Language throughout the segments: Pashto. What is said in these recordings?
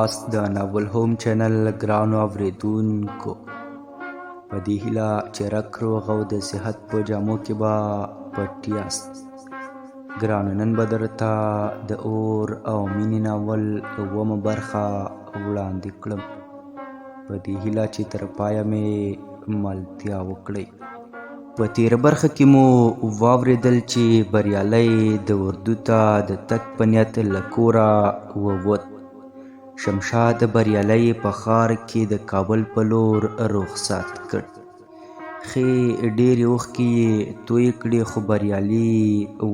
یاست د ناول هوم چینل ګرانو اوریدونکو. په دې هیله چې رک روغ او د صحت په جامو کې به پټ یاست. ګرانو نن به درته د اور او مینې ناول اومه برخه وړاندې کړم، په دې هیله چې تر پایه مې ملتیا وکړئ. په تیره برخه کې مو واورېدل چې بریالی د اردو ته د تګ په نیت له کوره ووت. شمشاد بریالی په ښار کې د کابل په لور رخصت کړ. ښې ډېرې اوښکې یې تویې کړې خو بریالي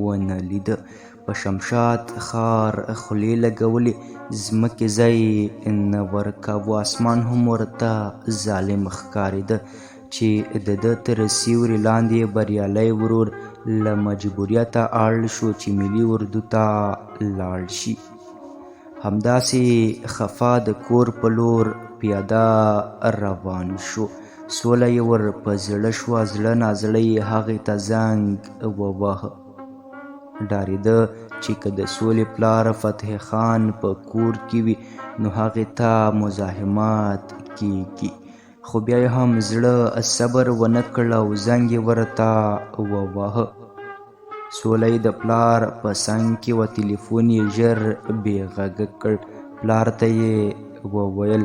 ونه لیده. په شمشاد ښار خولې لګولې، ځمکې ځای نه ورکاوه. اسمان هم ورته ظالم ښکارېده چې د ده تر سیوري لاندې بریالی ورور له مجبوریته اړ شو چې ملي اردو ته لاړ شي. همداسې خفا د کور په لور پیاده روان شو. سوله یې ور په زړه شوه، زړه نازړه یې هغې ته زنګ وواهه. ډارېده چې که د سولې پلار فتح خان په کور کې وي نو هغې ته مزاحمت کیږي، خو بیا یې هم زړه صبر ونه کړ او زنګ یې ورته وواهه. سوله یې د پلار په څنګ کې وه، تلیفون یې ژر بې غږه کړ. پلار ته یې وویل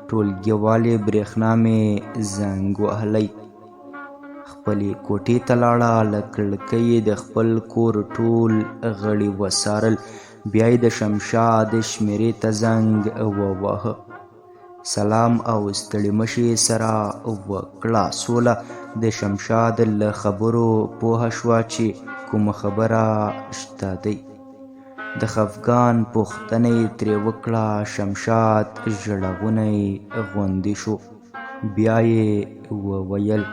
ټولګیوالې برېښنا مې زنګ وهلی. خپلې کوټې ته لاړه، له کړکۍ یې د خپل کور ټول غړي وڅارل. بیا یې د شمشاد شمېرې ته زنګ وواهه. سلام او ستړي مشې سره وکړه. سوله د شمشاد له خبرو پوهه شوه چې کومه خبره شته دی. د خفګان پوښتنه یې ترې وکړه. شمشاد ژړغونی غوندې شو. بیا یې وویل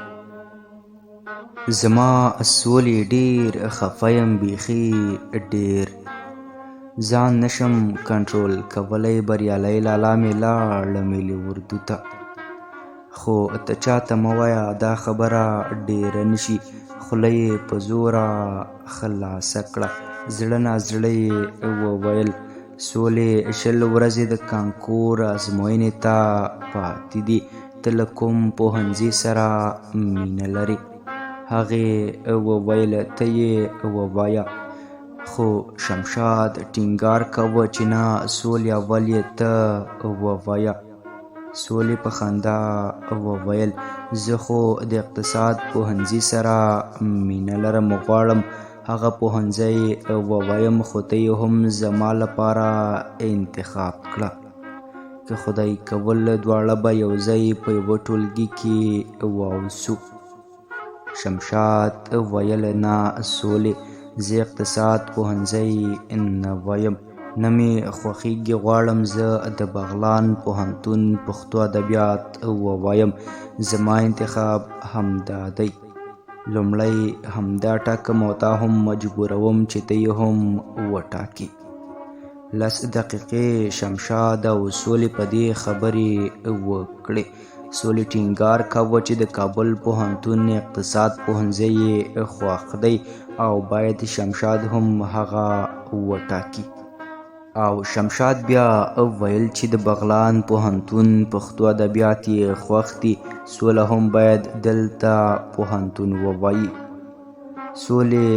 زما سولې ډېر خفه یم، بیخي ډېر ځان نشم کنټرول کولی. بریالی لالا مې لاړه ملي اردو ته، خو ته چاته مه وایه دا خبره ډېره نشي. خوله یې په زوره خلاصه کړه. زړه نازړه یې وویل سولې 20 ورځې د کانکور ازموینې ته پاتې دي. ته له کوم پوهنځي سره مینه لرې؟ هغې وویل ته یې ووایه. خو شمشاد ټینګار کوه چې نه سولې اول یې ته ووایه. سولې په خندا وویل زه خو د اقتصاد پوهنځي سره مینه لرم، غواړم هغه پوهنځی ووایم، خو ته یې هم زما لپاره انتخاب کړه. که خدای کول دواړه به یو ځای په یوه ټولګي کې واوسو. شمشاد ویل نه سولې، زه اقتصاد پوهنځی نه وایم، نه مې خوښیږي. غواړم زه د بغلان پوهنتون پښتو ادبیات ووایم. زما انتخاب همدا دی. لومړی همدا ټاکم او تا هم مجبوروم چې ته یې هم وټاکې. 10 دقیقې شمشاد او سولې په دې خبرې وکړې. سولې ټینګار کوه چې د کابل پوهنتون اقتصاد پوهنځی یې خوښ دی او باید شمشاد هم هغه وټاکي. او شمشاد بیا ویل چې د بغلان پوهنتون پښتو ادبیات یې خوښ دي، سوله هم باید دلته پوهنتون ووایي. سولې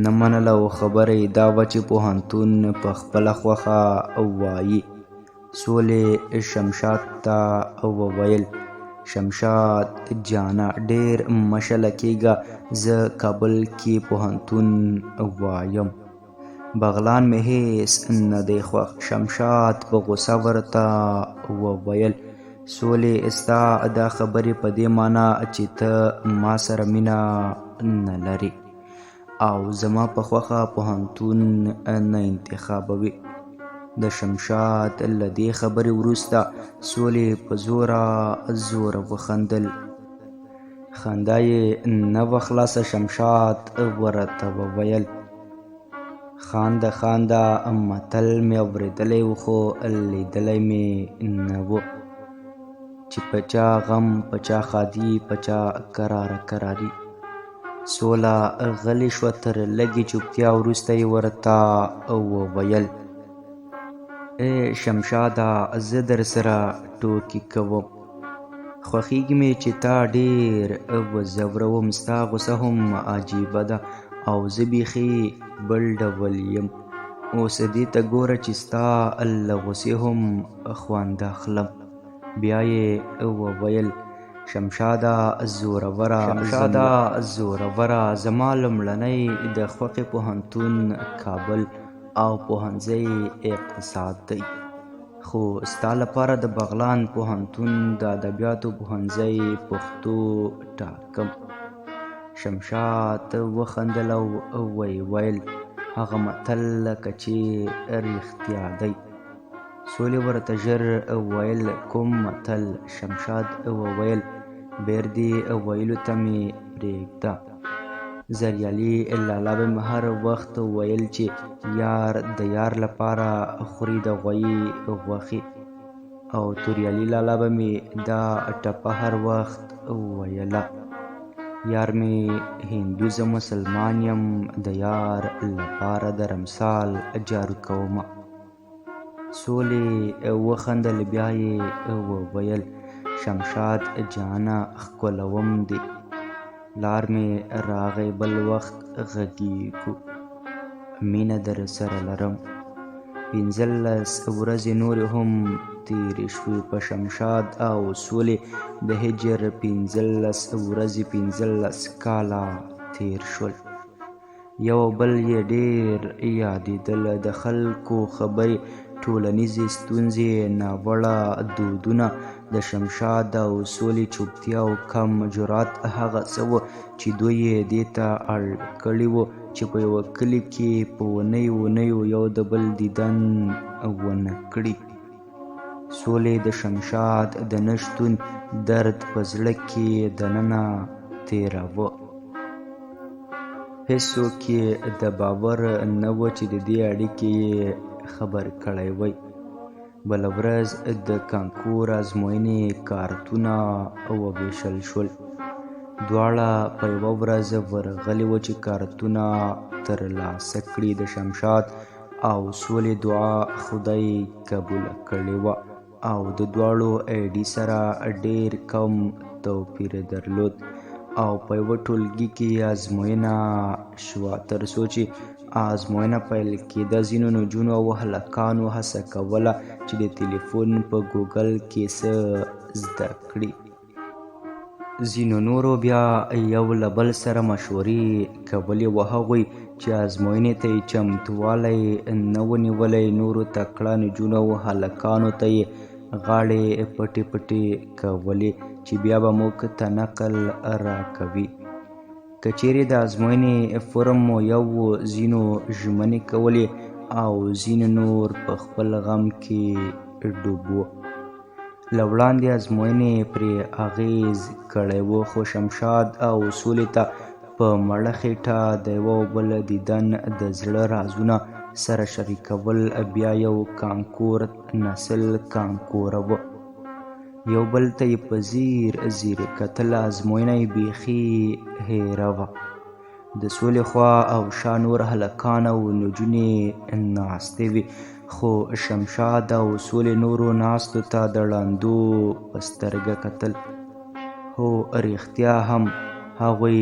نه منله او خبره یې دا وه چې پوهنتون په خپله خوښه وایي. سولې شمشاد ته وویل شمشاد جانه ډېر مشله کېږه، زه کابل کې پوهنتون وایم، بغلان مې هېڅ نه دی خوښ. شمشاد په غوسه ورته وویل سولې ستا دا خبرې په دې معنا چې ته ما سره مینه نه لرې او زما په خوښه پوهنتون نه انتخابوي. د شمشاد له دې خبرې وروسته سولې په زوره وخندل. خندا یې نه وه خلاصه. شمشاد ورته وویل خانده خانده متل مې اورېدلی و خو لیدلی مې نه و چې په چا غم په چا ښادي په چا کراري. سوله غلې شوه. تر لږې چوپتیا وروسته یې ورته وویل ای شمشاده زه در سره ټوکې کوم، خوښیږي مې چې تا ډېر وځوروم، ستا غوسه هم عجیبه ده او زه بیخي بل ډول یم. اوس دې ته ګوره چې ستا له غوسې هم خوند اخلم. بیا یې وویل شمشاده زوروره زما لومړنی د خوښې پوهنتون کابل او پوهنځی اقتصاد دی، خو ستا لپاره د بغلان پوهنتون د ادبیاتو پوهنځی پښتو ټاکم. شمشاد وخندل او ویل هغه متل لکه چې رښتیا دی. سولې ورته ژر ویل کوم متل؟ شمشاد وویل بیر دې ویلو ته مې پرېږده. زریالي لالا به مې هر وخت ویل چې یار د یار لپاره خوري د غویي غوښې، او توریالي لالا به مې دا ټپه هر وخت ویله، یار مې هندو زه مسلمان یم، د یار لپاره د رمسال جارو کومه. سولې وخندل، بیا یې وویل شمشاد جانه ښکلوم دې، لار مې راغی بل وخت غږیږو، مینه در سره لرم. 15 ورځې نورې هم تېرې شوې په شمشاد او سولې د هجر 15 ورځې 15 کاله تېر شول. یو بل یې ډېر یادېدل، د خلکو خبرې، ټولنیزې ستونزې، ناوړه دودونه، د شمشاد او سولې چوپتیا او کم جرات هغه څه وو چې دوی یې دې ته اړ کړي وو چې په یوه کلي کې په اونیو یو د بل دیدن ونه کړي. سولې د شمشاد د نه شتون درد په زړه کې دننه تېراوه. هېڅوک یې د باور نه و چې د دې اړیکې یې خبر کړی وی. بله ورځ د کانکور ازموینې کارتونه وویشل شول. دواړه په یوه ورځ ورغلي وو چې کارتونه ترلاسه کړي. د شمشاد او سولې دعا خدای قبوله کړې وه او د دواړو ID سره ډېر کم توپیر درلود او په یوه ټولګي کې ازموینه شوه. تر څو چې ازموینه پیل کېده ځینو نجونو او هلکانو هڅه کوله چې د تلیفون په ګوګل کې څه زده کړي. ځینو نورو بیا یو له بل سره مشورې کولې و. هغوی چې ازموینې ته یې چمتووالی نه و نیولی نورو تکړه نجونو او هلکانو ته یې غاړې پټې کولې چې بیا به موږ ته نقل راکوي. که چیرې د ازموینې فورم مو یو و، ځینو ژمنې کولې او ځینو نور په خپل غم کې ډوب و. له وړاندې ازموینې پرې اغېز کړی و، خو شمشاد او سولې ته په مړه خېټه د یوه بل دیدن، د زړه رازونه سره شریکول بیا یو کانکور نسل کانکوره و. یو بل ته یې په ځیر کتل. ازموینه یې بیخي هیره وه. د سولې خوا او شا نور هلکان او نجونې ناستې وې، خو شمشاد او سولې نورو ناستو ته د ړندو په سترګه کتل. هو رښتیا هم هغوی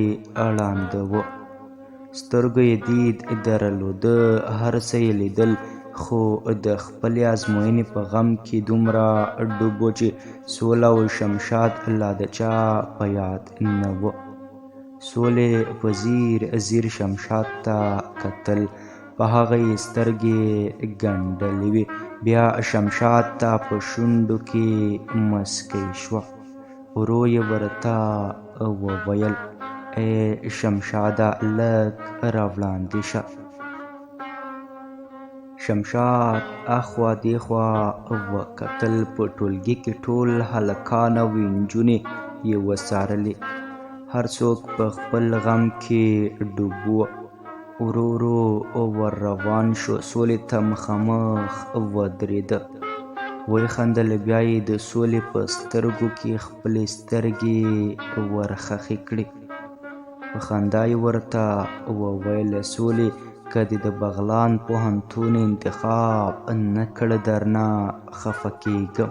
ړانده وو. سترګو یې دید درلوده، هر څه یې لیدل، خو د خپلې ازموینې په غم کې دومره ډوب و چې سوله او شمشاد لا د چا په یاد نه و. سولې په ځیر شمشاد ته کتل، په هغه یې سترګې ګنډلې وې. بیا شمشاد ته په شونډو کې مسکی شوه. ورو یې ورته وویل ای شمشاده لږ راوړاندې شه. شمشاد اخوا دیخوا وکتل. په ټولګي کې ټول هلکان او نجونې یې وڅارلې. هر څوک په خپل غم کې ډوب و. ورو ور روان شو. سولې ته مخامخ ودرېده. وخندل. بیا یې د سولې په سترګو کې خپلې سترګې ورخښې کړې. په خندا یې ورته وویل سولې که دې د بغلان پوهنتون انتخاب نه کړ درنه خفه کېږم.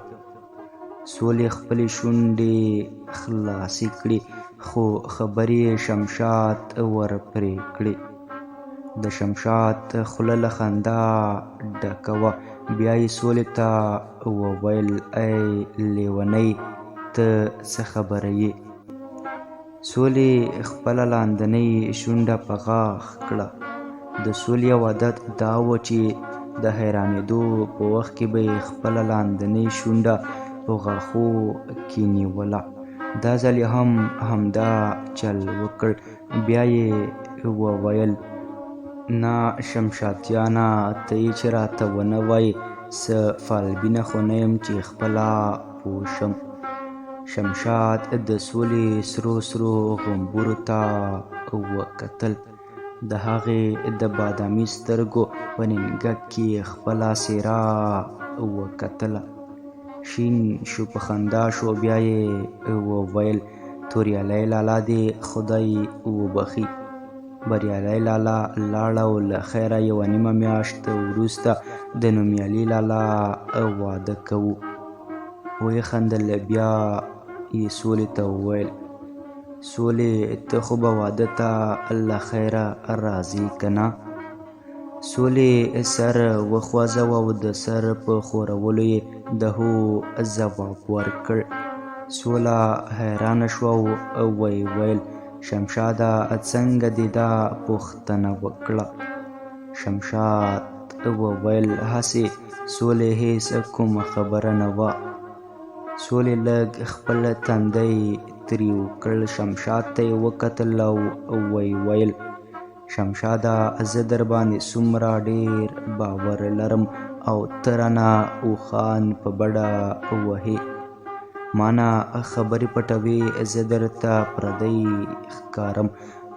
سولې خپلې شونډې خلاصې کړې خو خبرې یې شمشاد ورپرې کړې. د شمشاد خوله له خندا ډکه وه. بیا یې سولې ته وویل ای لیونۍ ته څه خبره یې؟ سولې خپله لاندنۍ شونډه په غاښ کړه. د سولې یو عادت دا و چې د حیرانېدو په وخت کې به یې خپله لاندنۍ شونډه په غاښو کې نیوله. دا ځل یې هم همدا چل وکړ. بیا یې وویل نه شمشاد جانه ته یې چې راته ونه وایې څه فالبینه خو نه یم چې خپله پوه شم. شمشاد د سولې سرو غومبورو ته وکتل. د هغې د بادامي سترګو په نینګک کې خپله څېره وکتله. شین شو، په خندا شو. بیا یې وویل توریالی لالا دې خدای وبخي. بریالی لالا لاړ او له خیره یوه نیمه میاشت وروسته د نومیالي لالا واده کوو. ویې خندل. بیا یې سولې ته وویل سولې ته خو به واده ته له خیره راځې که نه؟ سولې سر وخوځاوه او د سر په ښورولو یې د هو ځواب ورکړ. سوله حیرانه شوه او ویې ویل شمشاده څنګه دې دا پوښتنه وکړه؟ شمشاد وویل هسې سولې هېڅ کومه خبره نه وه. سولې لږ خپل تندی تریو کړ. شمشاد ته یې وکتل او ویې ویل شمشاده زه در باندې څومره ډېر باور لرم او ته رانه اوښان په بډه وهې. ما نه خبرې پټوې. زه درته پردی ښکارم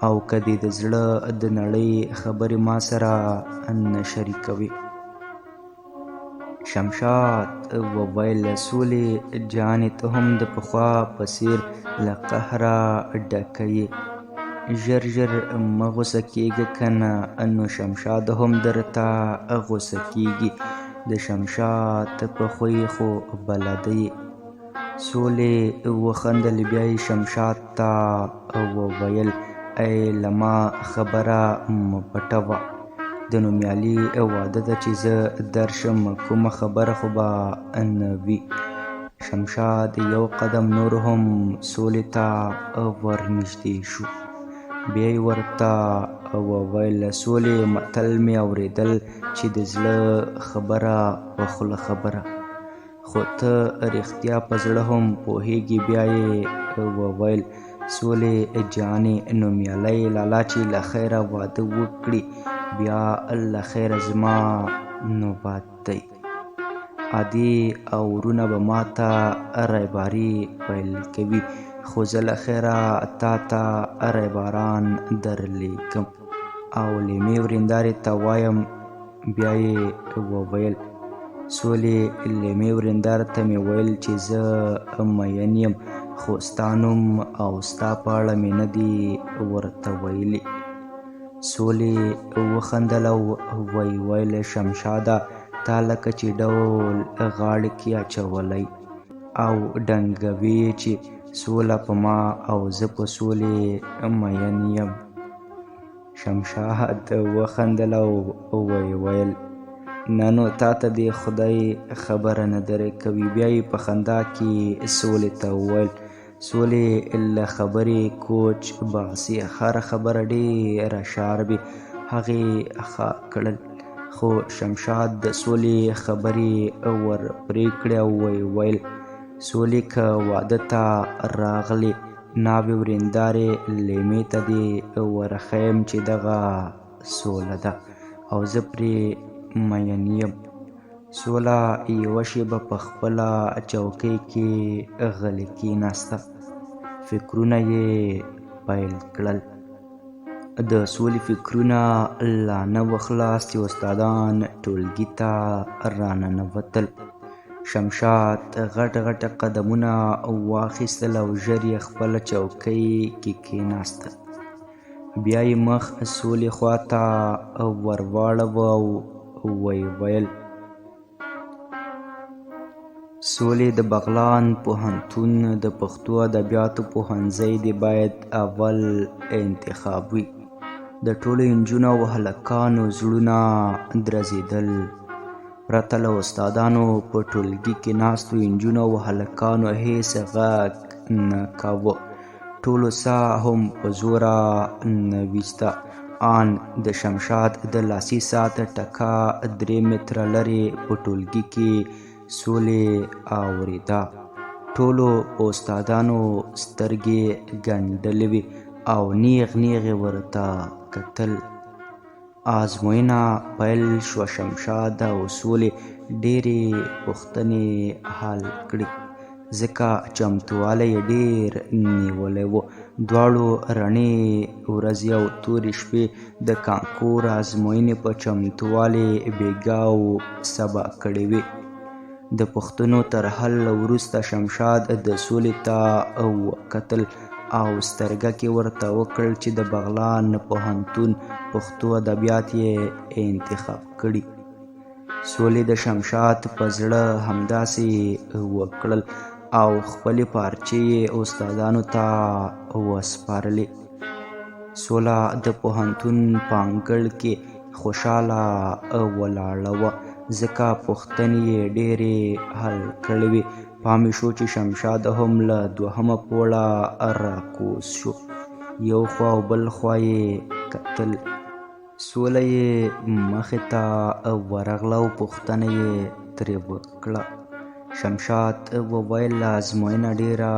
او که دې د زړه د نړۍ خبرې ما سره نه شریکوې. شمشاد وویل سولې جانې ته هم د پخوا په څېر له قهره ډکه یې. ژر ژر مه غوسه کېږه که نه نو شمشاد هم درته غوسه کېږي. د شمشاد په خوی خو بلده یې. سولې وخندل. بیا یې شمشاد ته وویل ای له ما خبره مه پټوه. د نومیالي واده ته چې زه درشم کومه خبره خو به نه وي. شمشاد یو قدم نور هم سولې ته ورنږدې شو. بیا یې ورته وویل سولې متل مې اورېدل چې د زړه خبره په خوله خبره، خو ته رښتیا په زړه هم پوهېږې. بیا یې وویل سولې جانې نومیالی لالا چې له خیره واده وکړي بیا له خیره زما نوبت دی. عادي اورونه به ما ته ریباري پیل کوي، خو زه له خیره تا ته ریباران درلیږم او لیمې ورېندارې ته وایم. بیا یې وویل سولې لیمې ورېندار ته مې ویل چې زه مین یم، خو ستا نوم او ستا په اړه مې نه دي ورته ویلي. سولې وخندل او ویې ویل شمشاده تا لکه چې ډول غاړې کې اچولی او ډنګوي چې سوله په ما او زه په سولې مین یم. شمشاد وخندل او ویې ویل نه نو تا ته دې خدای خبره نه درې کوي. بیا یې په خندا کې سولې ته وویل سولې له خبرې کوچ باسي، هره خبره ډېره شاربي. هغې ښه کړل، خو شمشاد د سولې خبرې ور پرې کړې او ویې ویل سولې که واده ته راغلې ناوې ورېندارې لیمې ته دې ورښیم چې دغه سوله ده او زه پرې مین یم. سوله یوه شېبه په خپله چوکۍ کې غلې کېناسته، فکرونه یې پیل کړل. د سولې فکرونه لا نه وه خلاص چې استادان ټولګي ته راننوتل. شمشاد غټ غټ قدمونه واخیستل او ژر یې خپله چوکۍ کې کېناسته. بیا یې مخ سولې خواته ورواړوه او ویې ویل: سولې د بغلان پوهنتون د پښتو ادبیاتو پوهنځی دې باید اول انتخاب وي. د ټولو نجونو او هلکانو زړونه درزېدل. پرته له استادانو په ټولګي کې ناستو نجونو او هلکانو هېڅ غږ نه کاوه. ټولو ساه هم په زوره نه ویسته. آن د شمشاد د لاسي ساعته ټکا 3 متره لرې په ټولګي کې سولې اورېده. ټولو په استادانو سترګې ګنډلې وې او نیغ نیغ یې ورته کتل. ازموینه پیل شوه. شمشاد او سولې ډېرې پوښتنې حل کړې ځکه چمتووالی یې ډېر نیولی و. دواړو رڼې ورځې او تورې شپې د کانکور ازموینې په چمتووالي بېګا او سبا کړې وې. د پوښتنو تر حل وروسته شمشاد د سولې ته وکتل او سترګک یې ورته وکړ چې د بغلان پوهنتون پښتو ادبیات یې انتخاب کړي. سولې د شمشاد په زړه همداسې وکړل او خپلې پارچې یې استادانو ته وسپارلې. سوله د پوهنتون په انګړ کې خوشحاله ولاړه وه ځکه پوښتنې یې ډېرې حل کړې وې. پام یې شو چې شمشاد هم له 2مه پوړه راکوز شو. یو خوا او بل خوا یې کتل. سوله یې مخې ته ورغله او پوښتنه یې ترې وکړه. شمشاد وویل: ازموینه ډېره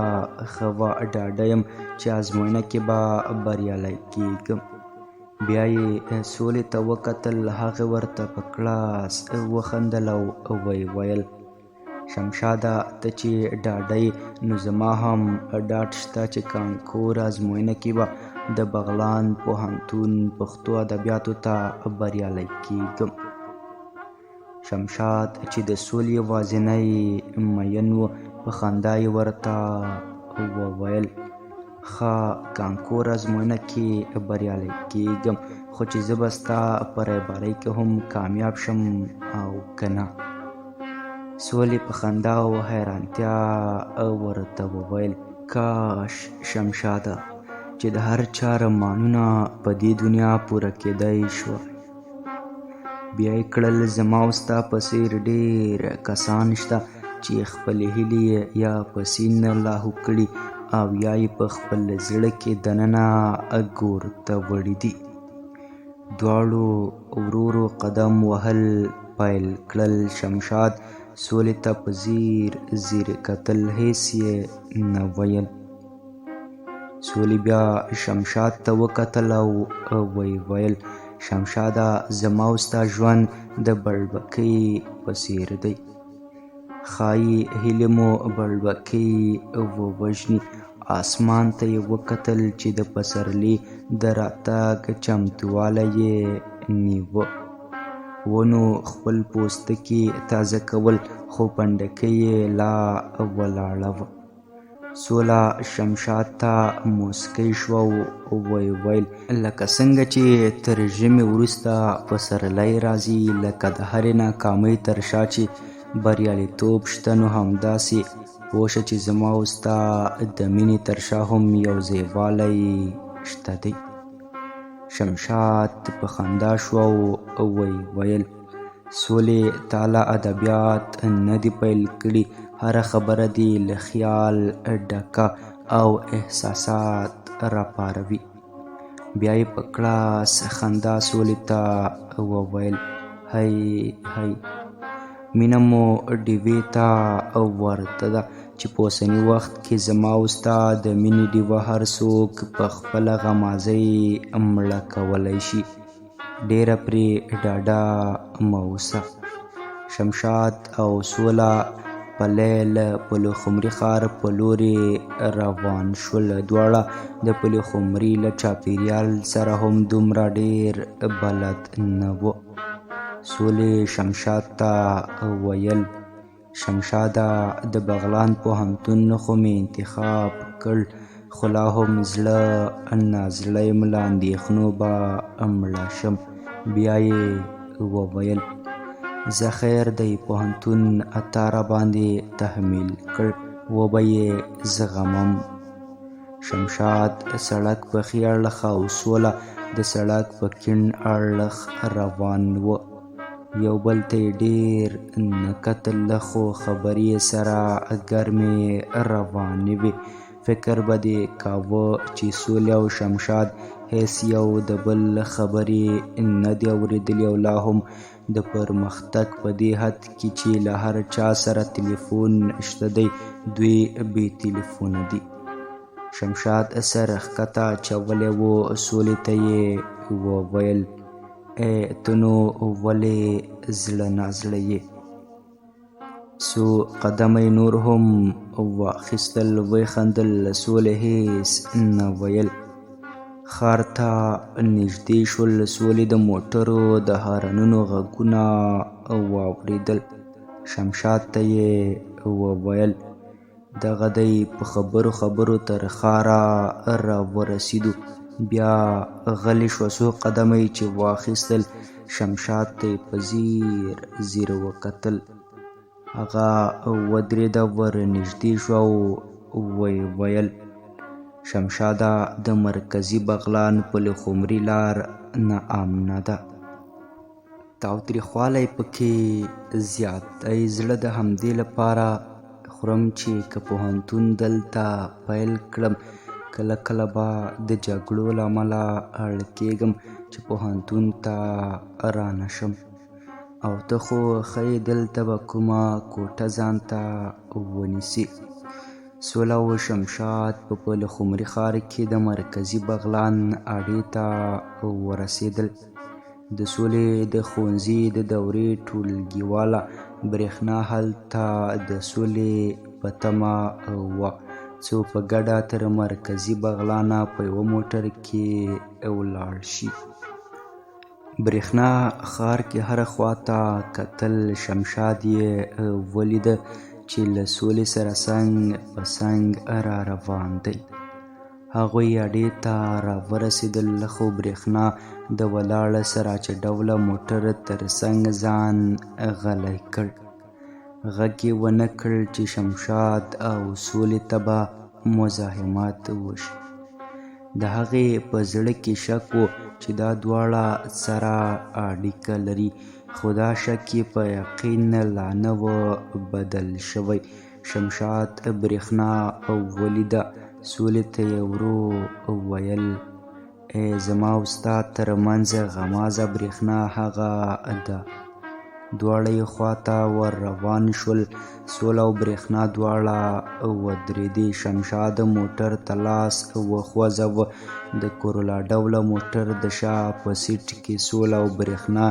ښه وه، ډاډه یم چې ازموینه کې به بریالی کېږم. بیا یې سولې ته وکتل. هغې ورته په کړاس وخندل او ویې ویل: شمشاده، ته چې ډاډه یې نو زما هم ډاډ شته چې کانکور ازموینه کې به د بغلان پوهنتون پښتو ادبیاتو ته بریالی کېږم. شمشاد چې د سولې یوازینی مین و په خندا یې ورته وویل: ښه، کانکور ازموینه کې بریالی کېږم، خو چې زه به ستا په رهبرۍ کې هم کامیاب شم او که نه. سولې په خندا او حیرانتیا ورته وویل: کاش شمشاده چې د هر چا ارمانونه په دې دنیا پوره کېدی شوی. بیا یې کړل: زما او ستا په څېر ډېر کسان شته چې خپلې هیلې یا په سیند لاهو کړي او یا یې په خپل زړه کې دننه ګور ته وړي دي. دواړو ورو ورو قدم وهل پیل کړل. شمشاد سولې ته په ځیر ځیر کتل، هېڅ یې نه ویل. سولې بیا شمشاد ته وکتل او ویې ویل: شمشاده، زما او ستا ژوند د بړبکۍ په څېر دی. ښایي هیلې مو بړبکۍ ووژني. اسمان ته یې وکتل چې د پسرلي د راتګ چمتووالی یې نیوه. ونو خپل پوستکي تازه کول خو پنډکۍ یې لا ولاړه وه. سوله شمشاد ته موسکی شوه او ویې ویل: لکه څنګه چې تر ژمي وروسته پسرلی راځي، لکه د هرې ناکامۍ تر شا چې بریالیتوب شته، نو همداسې پوه شه چې زما او ستا د مینې تر شا هم یو ځایوالی شته دی. شمشاد په خندا شو او ویې ویل: سولې، تا لا ادبیات نه دي پیل کړي، هره خبره دې له خیال ډکه او احساسات راپاروي. بیا یې په کړاس خندا سولې ته وویل: هی هی، مینه مو ډیوې ته ورته ده چې په اوسني وخت کې زما او ستا د مینې ډیوه هر څوک په خپله غمازۍ مړه کولی شي. ډېره پرې ډاډه مه اوسه. شمشاد او سوله پلی له پلخمري ښار په لورې روان شول. دواړه د پلخمري له چاپېریال سره هم دومره ډېر بلد نه وه. سولې شمشاد ته ویل: شمشاده، د بغلان پوهنتون خو مې انتخاب کړ، خو لا هم زړه نازړه یم له اندېښنو به مړه شم. بیا یې وویل زه خیر دی پوهنتون تا را باندې تحمیل کړ وبه یې زغمم. شمشاد سړک په ښي اړخ او سوله د سړک په کیڼ اړخ روان و. یو بل ته یې ډېر نه کتل خو خبرې سره ګرمې روانې وې. فکر به دې کاوه چې سولې او شمشاد هیڅ یو د بل خبرې نه دي اورېدلې او لا هم د پرمختګ په دې حد کې چې له هر چا سره تلیفون شته دی دوی بې تلیفونه دي. شمشاد سر ښکته اچولی و. سولې ته یې وویل ته نو ولې زړه نازړه یې؟ څو قدمه یې نور هم واخیستل. ویې خندل. سولې هېڅ نه ویل. ښار ته نږدې شول. سولې د موټرو د هارنونو غږونه واورېدل. شمشاد ته یې وویل دغه دی. په خبرو خبرو تر ښاره راورسېدو. بیا غلی شوه. څو قدمه یې چې واخیستل شمشاد ته یې په ځیر ځیر وکتل. هغه ودرېده. ور نږدې شو او ویې ویل شمشاده د مرکزي بغلان پل خمري لار نه امنه ده. تاوتریخوالی پکې زیات دی. زړه د همدې لپاره خورم چې که پوهنتون دلته پیل کړم کله کله به د جګړو له امله اړ کېږم چې پوهنتون ته رانشم. او ته خو ښایي دلته به کومه کوټه ځان ته ونیسي. سوله او شمشاد په پل خمري ښار کې د مرکزي بغلان اډې ته ورسېدل. د سولې د ښوونځي د دورې ټولګیواله برېښنا هلته د سولې په تمه وه څو په ګډه تر مرکزي بغلانه په یوه موټر کې ولاړ شي. برېښنا ښار کې هره خواته کتل. شمشاد یې ولیده چې له سولې سره څنګ په څنګ را روان دی. هغوی اډې ته راورسېدل خو برېښنا د ولاړه سراچه ډوله موټر تر څنګ ځان غلی کړ. غږ یې ونه کړ چې شمشاد او سولې ته به مزاحمت وشي. د هغې په زړه کې شک و چې دا دواړه سره اړیکه لري خو دا شک یې په یقین لا نه و بدل شوی. شمشاد برېښنا ولیده. سولې ته یې ورو ویل زما او ستا ترمنځ غمازه برېښنا هغه ده. دواړه یې خواته ور روان شول. سوله او برېښنا دواړه ودرېدې. شمشاد موټر ته لاس وخوځاوه. د کورولا ډوله موټر د شا په سیټ کې سوله او برېښنا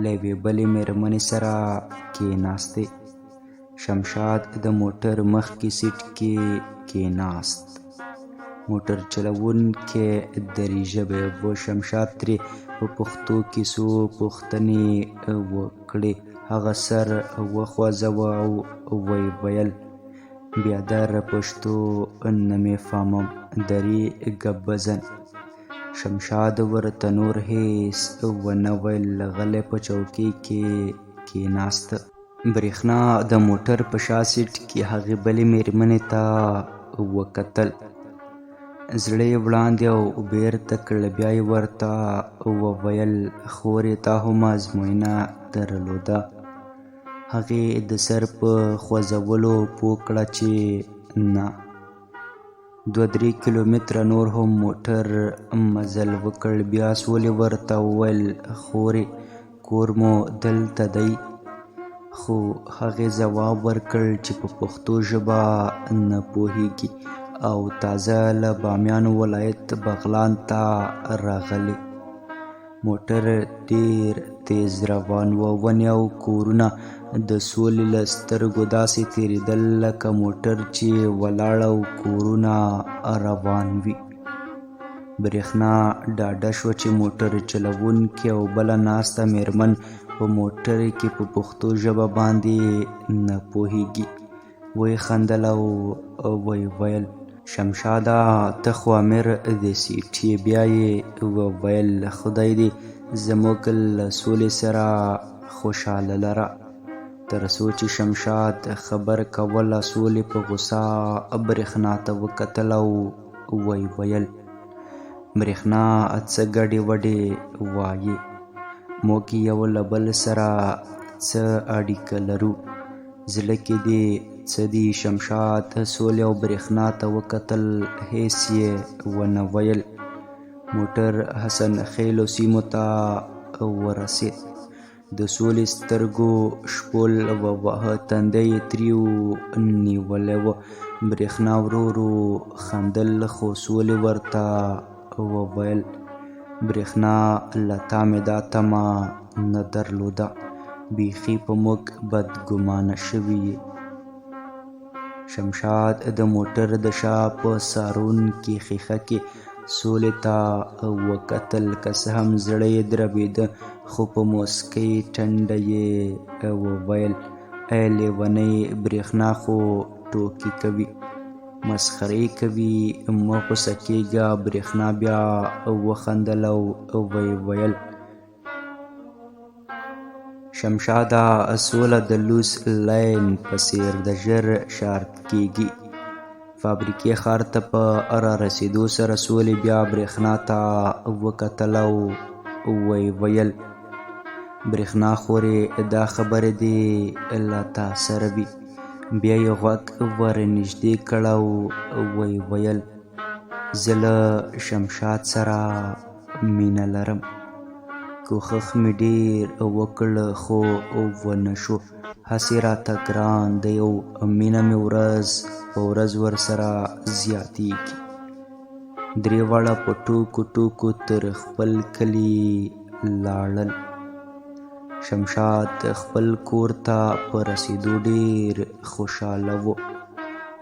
له یوې بلې مېرمنې سره کېناستې. شمشاد د موټر مخکې سیټ کې کېناست. موټر چلوونکی دري ژبی و. شمشاد ترې په پښتو کې څو پوښتنې وکړې. هغه سر وخوځاوه او ویې ویل بیا در پښتو نمیفهمم دري گپ بزن. شمشاد ورته نور هېڅ ونه ویل. غلی په چوکۍ کې کېناسته. برېښنا د موټر په شا سیټ کې هغې بلې مېرمنې ته وکتل. زړه یې وړاندې او بېرته کړ. بیا یې ورته وویل خورې تا هم ازموینه درلوده؟ هغې د سر په خوځولو پوه کړه چې نه. 2-3 کیلومتره نور هم موټر مزل وکړ. بیا سولې ورته وویل خورې کور مو دلته دی؟ خو هغې ځواب ورکړ چې په پښتو ژبه نه پوهېږي او تازه له بامیانو ولایت بغلان ته راغلی. موټر ډېر تیز روان و. ونې او کورونه د سولې له سترګو داسې تېرېدل لکه موټر چې ولاړ او کورونه روان وي. برېښنا ډاډه شوه چې موټر چلوونکی او بله ناسته مېرمن په موټر کې په پښتو ژبه باندې نه پوهېږي. ویې خندل او ویې ویل شمشاده ته خو امیر د سیټي بیا یې وویل خدای دې زموږ له سولې سره خوشحاله لره. تر څو چې شمشاد خبر کوله سولې په غوسه برېښنا ته وکتل او ویل برېښنا څه ګډې وډې وایي، موږ یو له بل سره څه اړیکه لرو، زړه کې دې څه دي؟ شمشاد سولې او برېښنا ته وکتل، هېڅ یې ونه ویل. موټر حسن خیلو سیمو ته ورسېد. د سولې سترګو شپول وواهه، تندی یې تریو نیولی و. برېښنا ورو ورو خندل، خو سولې ورته وویل برېښنا له تا مې دا تمه نه درلوده، بیخي په موږ بدګمانه شوي یې. شمشاد د موټر د شا په ساروونکي ښیښه کې سولې ته وکتل، که څه هم زړه یې دربېده، خو په موسکۍ ټنډه یې وویل ای لیونۍ، برېښنا خو ټوکې کوي، مسخرې کوي، مه غوسه کېږه. برېښنا بیا وخندل او ویل شمشاده سوله د لوس لاین په څېر د ژر شارټ کېږي. فابریکې ښار ته په را رسېدو سره سولې بیا برېښنا ته وکتل او ویل برېښنا خورې دا خبرې دې له تا سره وي. بیا یې غوږ ور نږدې کړ او ویل زه له شمشاد سره مینه لرم، کوښښ مې ډېر وکړ خو ونه شو، هسې راته ګران دی او مینه مې ورځ په ورځ ورسره زیاتېږي. درې واړه په ټوکو ټوکو تر خپل کلي لاړل. شمشاد خپل کور ته په رسېدو ډېر خوشحاله و.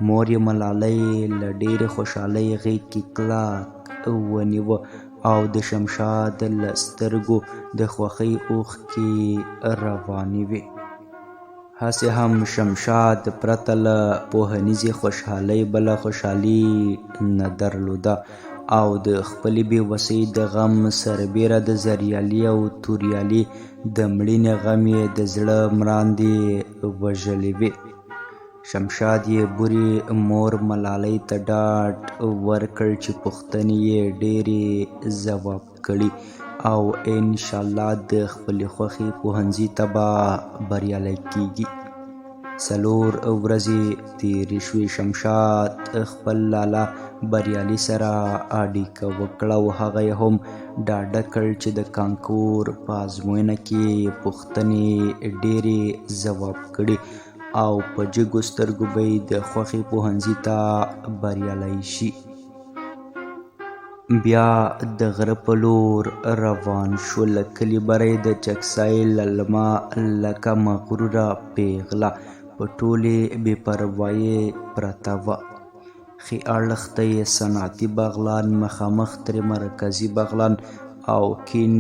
مور یې ملالۍ له ډېرې خوشحالۍ غېږ کې کلک ونیوه او د شمشاد له سترګو د خوښۍ اوښکې روانې وې. هسې هم شمشاد پرته له پوهنیزې خوشحالۍ بله خوشحالي نه درلوده او د خپلې بېوسۍ د غم سربیره د زریالي او توریالي د مړینې غم یې د زړه مراندې وژلې وې. شمشاد یې بورې مور ملالۍ ته ډاډ ورکړ چې پوښتنې یې ډېرې ځواب کړي او انشاءالله د خپلې خوښې پوهنځي ته به بریالی کیږي. 4 ورځې تېرې شوې. شمشاد خپل لالا بریالي سره اړیکه وکړه او هغه یې هم ډاډه کړ چې د کانکور په ازموینه کې پوښتنې ډېرې ځواب کړي او په جګو سترګو به یې د خوښې پوهنځي ته بریالی شي. بیا د غره په لور روان شو. له کلي بره یې د چکسای للمه لکه مغروره پیغله په ټولې بې پروایۍ پرته وه. ښي اړخ ته یې صنعتي بغلان، مخامخ ترې مرکزي بغلان او کیڼ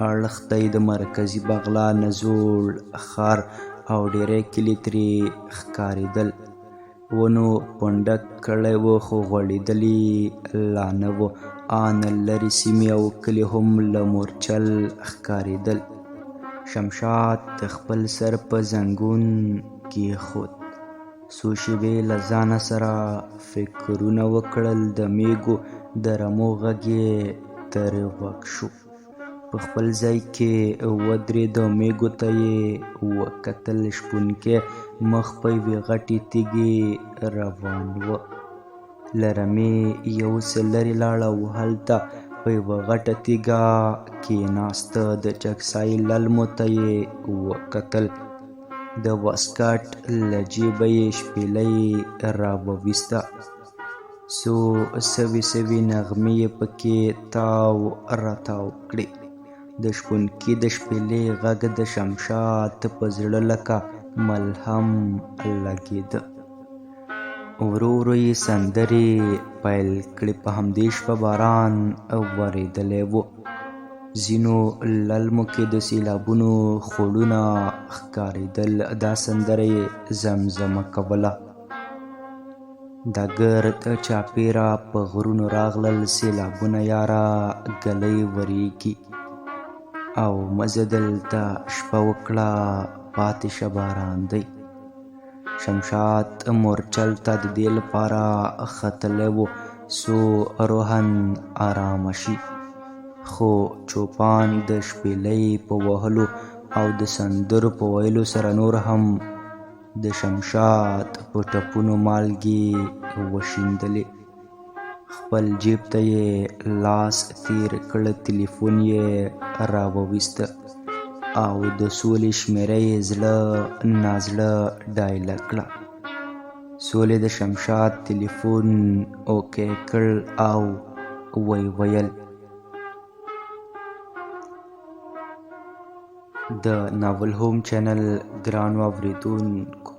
اړخ ته یې د مرکزي بغلان زوړ ښار او ډېری کلي ترې ښکارېدل. ونو پونډک کړی و خو غوړېدلي لا نه و. ان لرې سیمې او کلي هم له مورچل ښکارېدل. شمشاد خپل سر په زنګون کېښود. څو شېبې له ځانه سره فکرونه وکړل. د میږو د رمو غږ یې تر غوږ شو. په خپل ځای کې ودرېد او میږو ته یې وکتل. شپونکی مخ په یوې غټې تیږې روان و. له رمې یو څه لرې لاړ او هلته په یوه غټه تیږه کېناسته. د چکسای للمو ته یې وکتل. د واسکټ له جیبه یې شپېلۍ راوویسته. څو سوي سوي نغمې یې پکې تاو راتاو کړې. د شپونکي د شپېلۍ غږ د شمشاد په زړه لکه ملهم لګېده. ورو ورو یې سندرې پیل کړې. په همدې شپه باران ورېدلی و. ځینو للمو کې د سیلابونو خوړونه ښکارېدل. دا سندره یې زمزمه کوله. د ګرد چاپېره په غرونو راغلل سیلابونه یاره ګلۍ وریږي او مزه دلته شپه وکړه پاتې شه باران دی. شمشاد مورچل ته د دې لپاره ختلی و څو روحاً ارامه شي، خو چوپان د شپېلۍ په وهلو او د سندرو په ویلو سره نور هم د شمشاد په ټپونو مالګې وشیندلې. خپل جیب ته یې لاس تیر کړ، تلیفون یې راوویسته او د سولې شمېره یې زړه نازړه ډایله کړه. سولې د شمشاد تلیفون اوکې کړ او ویل د ناول هوم چینل ګرانو اوریدونکو،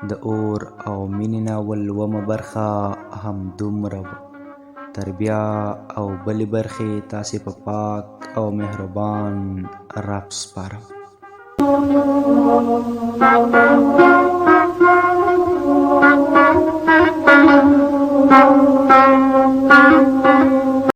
د اور او مینې ناول اوومه برخه همدومره وه. تر بیا او بلې برخې تاسې په پاک او مهربان رب سپارم.